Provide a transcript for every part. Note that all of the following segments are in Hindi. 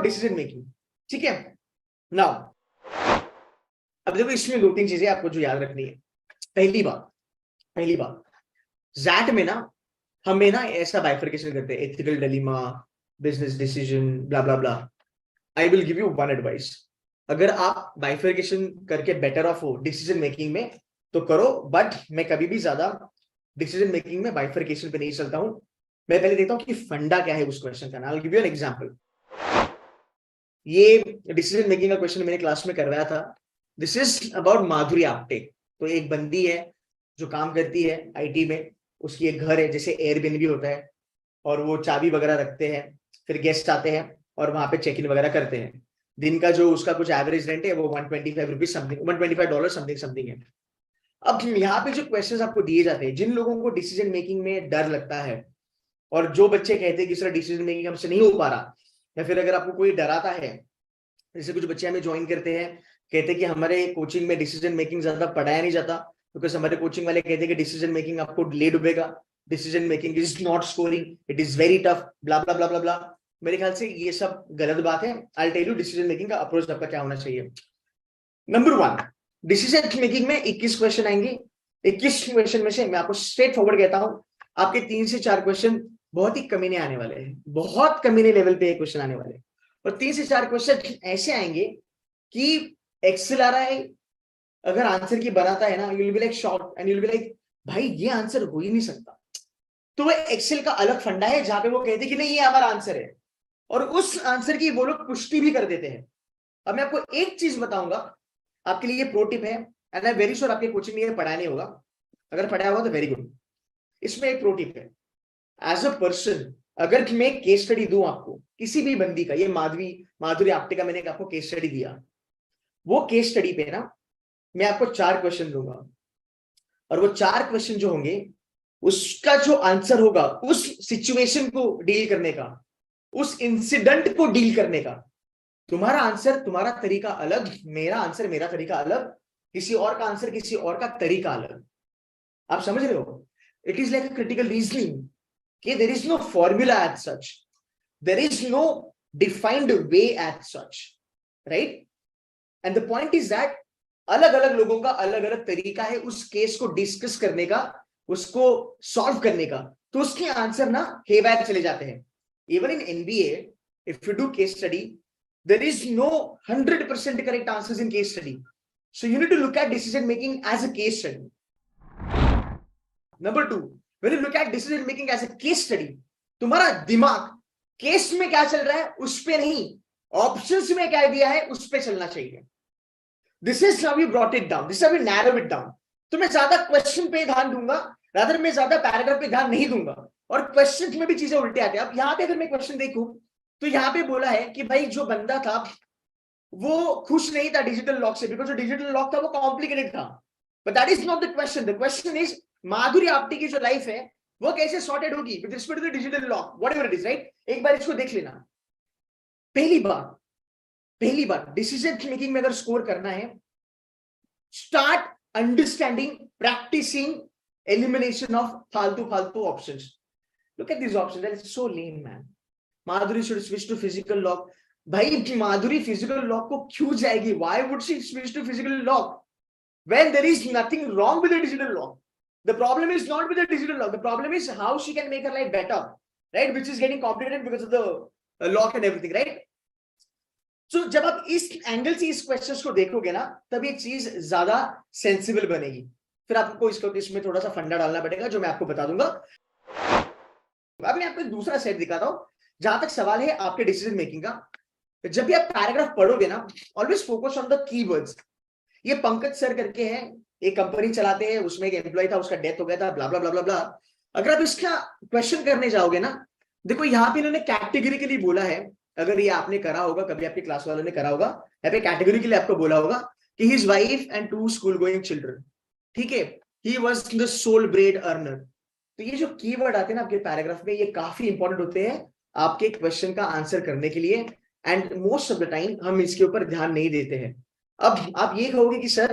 डिसीजन मेकिंग, ठीक है। नाउ अब देखो इसमें दो तीन चीजें आपको जो याद रखनी है। पहली बात जैट में ना हमें ना ऐसा बाइफर्केशन करते हैं, ethical dilemma, business decision, blah blah blah. I will give you one advice, अगर आप बाइफर्केशन करके बेटर ऑफ हो डिसीजन मेकिंग में तो करो, बट मैं कभी भी ज्यादा डिसीजन मेकिंग में बाइफर्केशन पे नहीं चलता हूं। मैं पहले देखता हूं कि फंडा क्या है उस क्वेश्चन का। I will give you an example. ये डिसीजन मेकिंग का क्वेश्चन मैंने क्लास में करवाया था। दिस इज अबाउट माधुरी आप्टे। तो एक बंदी है जो काम करती है आईटी में, उसकी एक घर है जैसे एयरबीएनबी होता है, और वो चाबी वगैरह रखते हैं, फिर गेस्ट आते हैं और वहां पे चेक इन वगैरह करते हैं। दिन का जो उसका कुछ एवरेज रेंट है वो $125 समथिंग, $125 समथिंग समथिंग है। अब यहाँ पे जो क्वेश्चंस आपको दिए जाते हैं, जिन लोगों को डिसीजन मेकिंग में डर लगता है, और जो बच्चे कहते हैं कि सर डिसीजन मेकिंग हमसे नहीं हो पा रहा, या फिर अगर आपको कोई डराता है, जैसे कुछ बच्चे हमें ज्वाइन करते हैं, कहते हैं कि हमारे कोचिंग में डिसीजन मेकिंग ज्यादा पढ़ाया नहीं जाता, बिकॉज हमारे कोचिंग वाले कहते हैं कि डिसीजन मेकिंग आपको ले डूबेगा, decision making is not scoring, it is very tough, blah blah blah blah blah. मेरे ख्याल से ये सब गलत बात है। I tell you decision making का अप्रोच आपका क्या होना चाहिए। नंबर वन, डिसीजन मेकिंग में 21 क्वेश्चन आएंगे। 21 क्वेश्चन में से मैं आपको स्ट्रेट फॉरवर्ड कहता हूं, आपके 3 से 4 क्वेश्चन बहुत ही कमीने आने वाले हैं, बहुत कमीने लेवल पे क्वेश्चन आने वाले हैं। और 3 से 4 क्वेश्चन ऐसे आएंगे कि एक्सेल आ रहा है, अगर आंसर की बनाता है ना, you will be like shocked and you will be like भाई ये आंसर हो ही नहीं सकता। तो वो एक्सेल का अलग फंडा है जहां पे वो कहते हैं कि नहीं ये हमारा आंसर है, और उस आंसर की वो लोग पुष्टि भी कर देते हैं। अब मैं आपको एक चीज बताऊंगा, आपके लिए प्रो टिप है, and I am very sure आपके कोचिंग में ये पढ़ाया नहीं होगा, अगर पढ़ाया होगा तो वेरी गुड। इसमें एक प्रो टिप है, एज अ पर्सन अगर मैं केस स्टडी दूं आपको किसी भी बंदी का, ये माधुरी आप्टे का मैंने आपको केस स्टडी दिया, वो केस स्टडी पे ना मैं आपको 4 क्वेश्चन दूंगा, और वो 4 क्वेश्चन जो होंगे उसका जो आंसर होगा उस सिचुएशन को डील करने का, उस इंसिडेंट को डील करने का, तुम्हारा आंसर तुम्हारा तरीका अलग, मेरा आंसर मेरा तरीका अलग, किसी और का आंसर किसी और का तरीका अलग। आप समझ रहे हो? It is like a critical reasoning कि there is no formula as such, there is no defined way as such, right? And the point is that अलग अलग लोगों का अलग अलग तरीका है उस केस को डिस्कस करने का, उसको सॉल्व करने का, तो उसके आंसर ना हेवैर चले जाते हैं। Even in NBA if you do case study, there is no 100% correct answers in case study, so you need to look at decision making as a case study. Number 2, when you look at decision making as a case study, तुम्हारा दिमाग केस में क्या चल रहा है उस पे नहीं, ऑप्शंस में क्या दिया है उस पे चलना चाहिए। This is how you brought it down, this is how you narrow it down. तो मैं ज्यादा क्वेश्चन पे ध्यान दूंगा, रादर मैं ज्यादा पैराग्राफ पे ध्यान नहीं दूंगा, और क्वेश्चन में भी चीजें उल्टे आते हैं। अब यहाँ पे अगर मैं क्वेश्चन देखूं तो यहाँ पे बोला है कि भाई जो बंदा था वो खुश नहीं था डिजिटल लॉक से, बिकॉज जो डिजिटल लॉक था वो कॉम्प्लिकेटेड था। But that is not the question, the question is Madhuri Apte की जो लाइफ है वो कैसे सॉर्टेड होगी with respect to the digital lock, whatever it is, right? एक बार इसको देख लेना। पहली बात डिसीजन मेकिंग में अगर स्कोर करना है, start understanding, practising elimination of फालतू options. Look at this option, that is so lame man. Madhuri should switch to physical lock. भाई माधुरी फिजिकल लॉक को क्यों जाएगी? Why would she switch to physical lock when there is nothing wrong with the digital lock? The problem is not with the digital lock, the problem is how she can make her life better, right? Which is getting complicated because of the lock and everything, right? So जब आप इस एंगल से इस क्वेश्चंस को देखोगे ना, तब ये चीज ज्यादा सेंसिबल बनेगी। फिर आपको इसमें थोड़ा सा फंडा डालना पड़ेगा जो मैं आपको बता दूंगा। अब मैं आपको एक दूसरा सेट दिखाता हूं जहां तक सवाल है आपके डिसीजन मेकिंग का। जब भी आप पैराग्राफ पढ़ोगे ना, always focus on the keywords. ये पंकज सर करके हैं, एक कंपनी चलाते हैं, उसमें एक एम्प्लॉय था, उसका डेथ हो गया था, ब्ला ब्ला ब्ला ब्ला ब्ला। अगर आप इसका क्वेश्चन करने जाओगे ना, देखो यहाँ पे इन्होंने कैटेगरिकली बोला है, अगर ये आपने करा होगा, कभी आपके क्लास वालों ने करा होगा, यहाँ पे कैटेगरिकली आपको बोला होगा कि his wife and 2 school going children, ठीक है, he was the sole bread earner. तो ये जो कीवर्ड आते हैं ना आपके पैराग्राफ में, ये काफी इंपॉर्टेंट होते हैं आपके क्वेश्चन का आंसर करने के लिए, and most of the time हम इसके ऊपर ध्यान नहीं देते हैं। अब आप ये कहोगे कि सर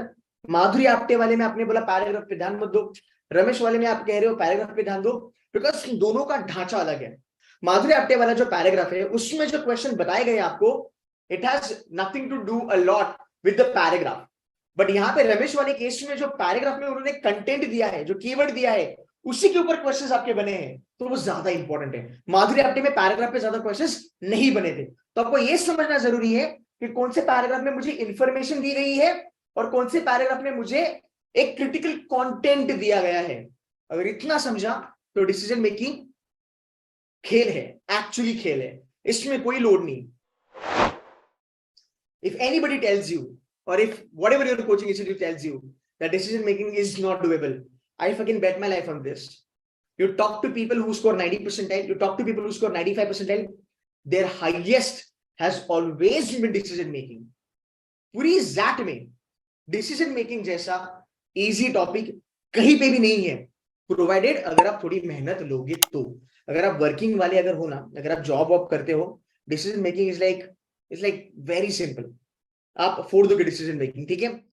माधुरी आप्टे वाले में आपने बोला पैराग्राफ पे ध्यान मत दो, रमेश वाले में आप कह रहे हो पैराग्राफ पे ध्यान दो, बिकॉज दोनों का ढांचा अलग है, माधुरी आप्टे वाला जो पैराग्राफ है उसमें जो क्वेश्चन बताए गए आपको, it has nothing to do a lot with the paragraph, but यहाँ पे रमेश वाले केस में जो पैराग्राफ में उन्होंने कंटेंट दिया है, जो कीवर्ड दिया है, उसी के ऊपर क्वेश्चंस आपके बने हैं, तो वो ज्यादा इंपॉर्टेंट है। माधुरी आप्टे में पैराग्राफ पे ज्यादा क्वेश्चंस नहीं बने थे, तो आपको ये समझना जरूरी है कि कौन से पैराग्राफ में मुझे इंफॉर्मेशन दी गई है और कौन से पैराग्राफ में मुझे एक क्रिटिकल कंटेंट दिया गया है। अगर इतना समझा तो डिसीजन मेकिंग खेल है, एक्चुअली खेल है, इसमें कोई लोड नहीं। If anybody tells you, or if whatever your coaching institute tells you that decision making is not doable, I fucking bet my life on this. You talk to people who score 90 percentile, you talk to people who score 95 percentile, their highest has always been decision making. पूरी एग्जैक्ट में डिसीजन मेकिंग जैसा इजी टॉपिक कहीं पे भी नहीं है, प्रोवाइडेड अगर आप थोड़ी मेहनत लोगे तो। अगर आप वर्किंग वाले अगर हो ना, अगर आप जॉब वॉब करते हो, decision making is like very simple, आप अफोर्ड दोगे डिसीजन मेकिंग, ठीक है।